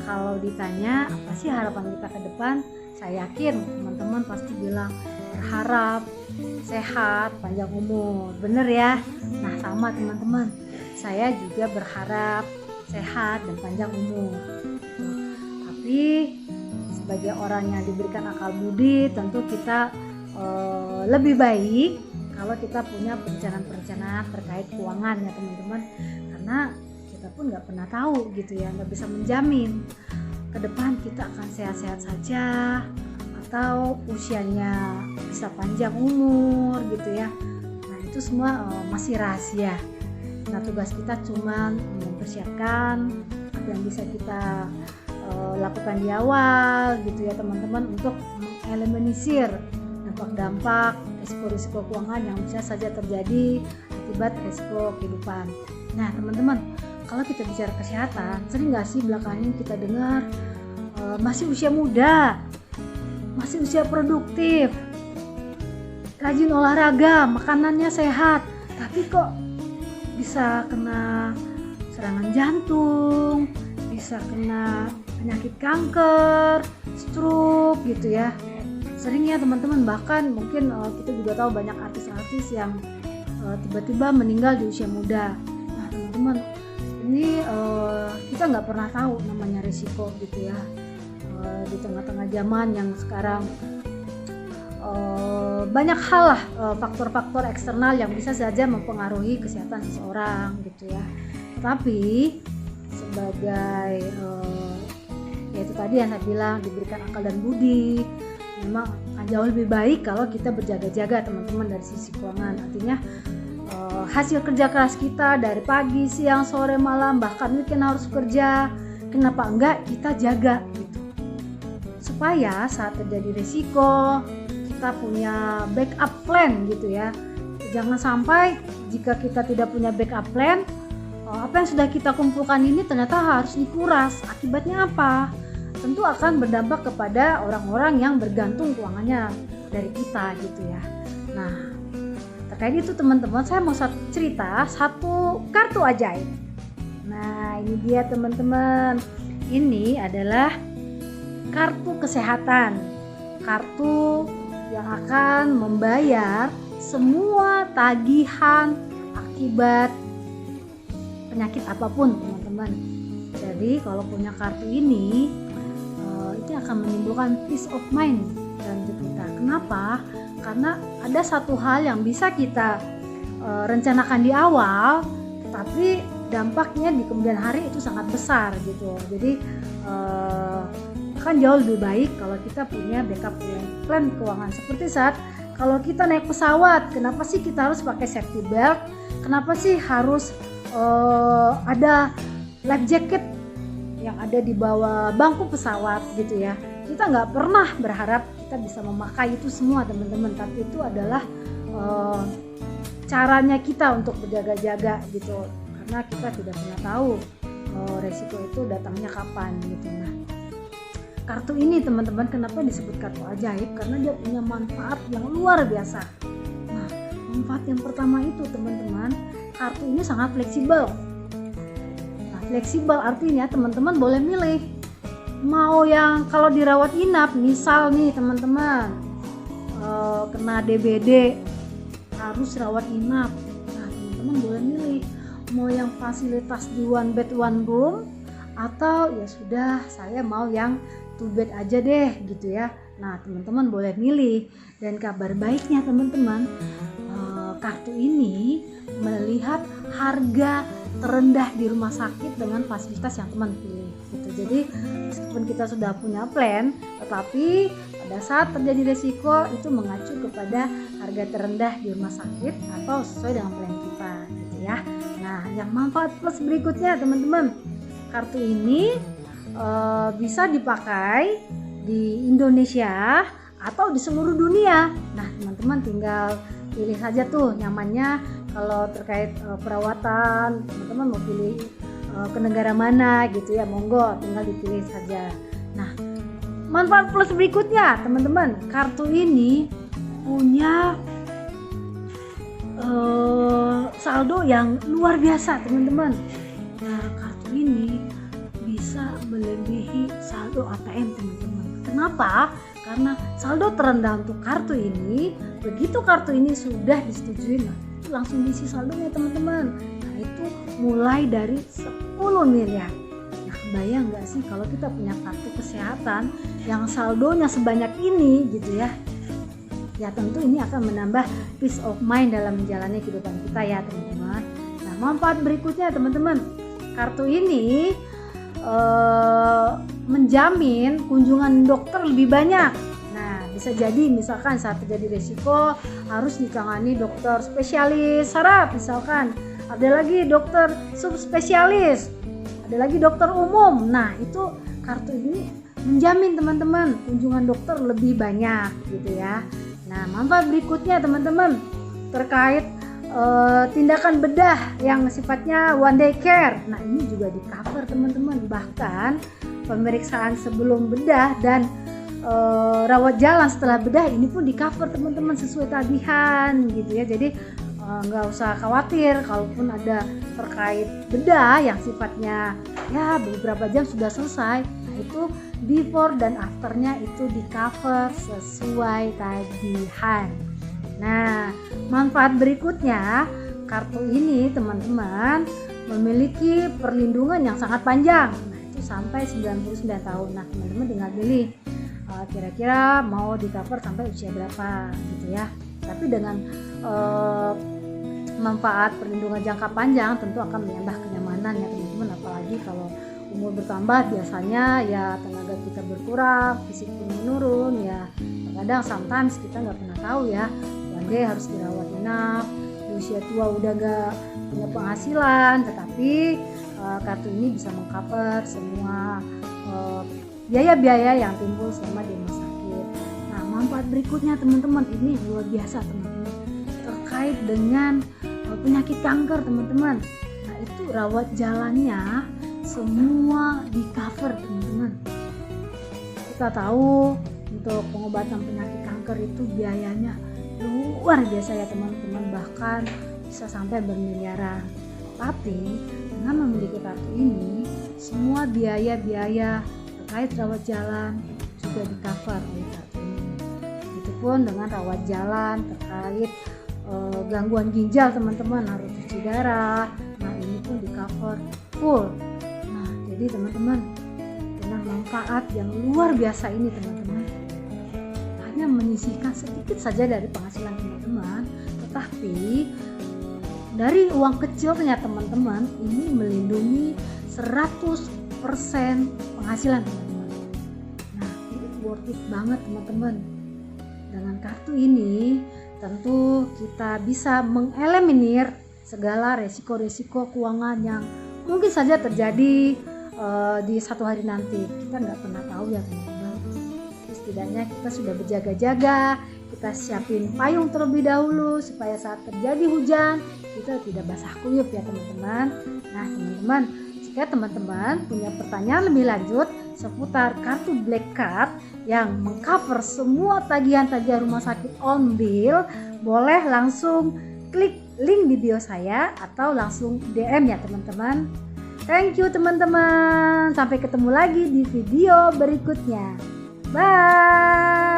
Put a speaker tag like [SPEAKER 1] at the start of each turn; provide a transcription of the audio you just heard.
[SPEAKER 1] kalau ditanya apa sih harapan kita ke depan, saya yakin teman-teman pasti bilang berharap sehat, panjang umur. Bener ya? Nah, sama teman-teman, saya juga berharap sehat dan panjang umur. Tapi sebagai orang yang diberikan akal budi, tentu kita lebih baik kalau kita punya perencanaan-perencanaan terkait keuangan ya teman-teman, karena kita pun nggak pernah tahu gitu ya, nggak bisa menjamin ke depan kita akan sehat-sehat saja atau usianya bisa panjang umur gitu ya. Nah, itu semua masih rahasia. Nah, tugas kita cuma mempersiapkan apa yang bisa kita lakukan di awal gitu ya teman-teman, untuk mengeliminir dampak-dampak risiko-risiko keuangan yang bisa saja terjadi akibat risiko kehidupan. Nah teman-teman, kalau kita bicara kesehatan, sering nggak sih belakangan ini kita dengar masih usia muda, masih usia produktif, rajin olahraga, makanannya sehat, tapi kok bisa kena serangan jantung, bisa kena penyakit kanker, stroke gitu ya. Sering ya teman-teman, bahkan mungkin kita juga tahu banyak artis-artis yang tiba-tiba meninggal di usia muda. Nah teman-teman, ini kita nggak pernah tahu namanya risiko gitu ya, di tengah-tengah zaman yang sekarang banyak hal lah, faktor-faktor eksternal yang bisa saja mempengaruhi kesehatan seseorang gitu ya. Tapi sebagai yaitu tadi yang saya bilang, diberikan akal dan budi, memang akan jauh lebih baik kalau kita berjaga-jaga teman-teman dari sisi keuangan. Artinya hasil kerja keras kita dari pagi, siang, sore, malam, bahkan weekend harus kerja, kenapa enggak kita jaga gitu, supaya saat terjadi risiko kita punya backup plan gitu ya. Jangan sampai jika kita tidak punya backup plan, apa yang sudah kita kumpulkan ini ternyata harus dikuras. Akibatnya apa? Tentu akan berdampak kepada orang-orang yang bergantung keuangannya dari kita gitu ya. Nah, terkait itu teman-teman, saya mau cerita satu kartu ajaib. Nah, ini dia teman-teman. Ini adalah kartu kesehatan. Kartu yang akan membayar semua tagihan akibat penyakit apapun teman-teman. Jadi kalau punya kartu ini, itu akan menimbulkan peace of mind dalam hidup kita. Kenapa? Karena ada satu hal yang bisa kita rencanakan di awal, tapi dampaknya di kemudian hari itu sangat besar gitu. Jadi akan jauh lebih baik kalau kita punya backup plan keuangan. Seperti saat kalau kita naik pesawat, kenapa sih kita harus pakai safety belt? Kenapa sih harus ada life jacket yang ada di bawah bangku pesawat gitu ya? Kita nggak pernah berharap kita bisa memakai itu semua teman-teman, tapi itu adalah caranya kita untuk berjaga-jaga gitu, karena kita tidak pernah tahu resiko itu datangnya kapan gitu. Nah, kartu ini teman-teman, kenapa disebut kartu ajaib? Karena dia punya manfaat yang luar biasa. Nah, manfaat yang pertama itu teman-teman, kartu ini sangat fleksibel. Fleksibel artinya teman-teman boleh milih mau yang kalau dirawat inap, misal nih teman-teman kena DBD harus rawat inap. Nah teman-teman boleh milih mau yang fasilitas di one bed one room, atau ya sudah saya mau yang two bed aja deh gitu ya. Nah teman-teman boleh milih. Dan kabar baiknya teman-teman, kartu ini melihat harga terendah di rumah sakit dengan fasilitas yang teman pilih gitu. Jadi meskipun kita sudah punya plan, tetapi pada saat terjadi resiko itu mengacu kepada harga terendah di rumah sakit atau sesuai dengan plan kita gitu ya. Nah, yang manfaat plus berikutnya teman-teman, kartu ini bisa dipakai di Indonesia atau di seluruh dunia. Nah teman-teman tinggal pilih saja tuh nyamannya. Kalau terkait perawatan, teman-teman mau pilih ke negara mana gitu ya, monggo tinggal dipilih saja. Nah, manfaat plus berikutnya teman-teman, kartu ini punya saldo yang luar biasa teman-teman. Nah, kartu ini bisa melebihi saldo ATM teman-teman. Kenapa? Karena saldo terendah untuk kartu ini, begitu kartu ini sudah disetujui, nah itu langsung diisi saldonya teman-teman. Nah itu mulai dari 10 miliar. Nah kebayang nggak sih kalau kita punya kartu kesehatan yang saldonya sebanyak ini gitu ya. Ya tentu ini akan menambah peace of mind dalam menjalani kehidupan kita ya teman-teman. Nah manfaat berikutnya teman-teman, kartu ini menjamin kunjungan dokter lebih banyak. Nah bisa jadi misalkan saat terjadi resiko harus ditangani dokter spesialis saraf misalkan, ada lagi dokter subspesialis, ada lagi dokter umum. Nah itu kartu ini menjamin teman-teman kunjungan dokter lebih banyak gitu ya. Nah manfaat berikutnya teman-teman terkait tindakan bedah yang sifatnya one day care. Nah ini juga di cover teman-teman, bahkan pemeriksaan sebelum bedah dan rawat jalan setelah bedah ini pun di cover teman-teman sesuai tagihan gitu ya. Jadi nggak usah khawatir kalaupun ada terkait bedah yang sifatnya ya beberapa jam sudah selesai. Nah itu before dan afternya itu di cover sesuai tagihan. Nah, manfaat berikutnya, kartu ini teman-teman memiliki perlindungan yang sangat panjang. Nah, itu sampai 99 tahun. Nah, teman-teman tinggal pilih kira-kira mau di cover sampai usia berapa gitu ya. Tapi dengan manfaat perlindungan jangka panjang tentu akan menambah kenyamanan ya teman-teman, apalagi kalau umur bertambah biasanya ya tenaga kita berkurang, fisik pun menurun ya. Kadang sometimes kita nggak pernah tahu ya, dia harus dirawat inap, di usia tua udah gak punya penghasilan, tetapi kartu ini bisa mengcover semua biaya-biaya yang timbul selama di rumah sakit. Nah manfaat berikutnya teman-teman ini luar biasa teman-teman, terkait dengan penyakit kanker teman-teman. Nah itu rawat jalannya semua di cover teman-teman. Kita tahu untuk pengobatan penyakit kanker itu biayanya luar biasa ya teman-teman, bahkan bisa sampai bermiliaran. Tapi dengan memiliki kartu ini semua biaya-biaya terkait rawat jalan juga di cover oleh kartu ini. Begitupun dengan rawat jalan terkait gangguan ginjal teman-teman, harus cuci darah, nah ini pun di cover full. Nah jadi teman-teman dengan manfaat yang luar biasa ini teman-teman hanya menyisihkan sedikit saja dari penghasilan teman-teman, tetapi dari uang kecilnya teman-teman ini melindungi 100% penghasilan teman-teman. Nah ini worth it banget teman-teman. Dengan kartu ini tentu kita bisa mengeliminir segala resiko-resiko keuangan yang mungkin saja terjadi di satu hari nanti. Kita nggak pernah tahu ya teman-teman. Setidaknya kita sudah berjaga-jaga, kita siapin payung terlebih dahulu supaya saat terjadi hujan kita tidak basah kuyup ya teman-teman. Nah teman-teman, jika teman-teman punya pertanyaan lebih lanjut seputar kartu Black Card yang mengcover semua tagihan-tagihan rumah sakit on bill, boleh langsung klik link di bio saya atau langsung DM ya teman-teman. Thank you teman-teman, sampai ketemu lagi di video berikutnya. Bye.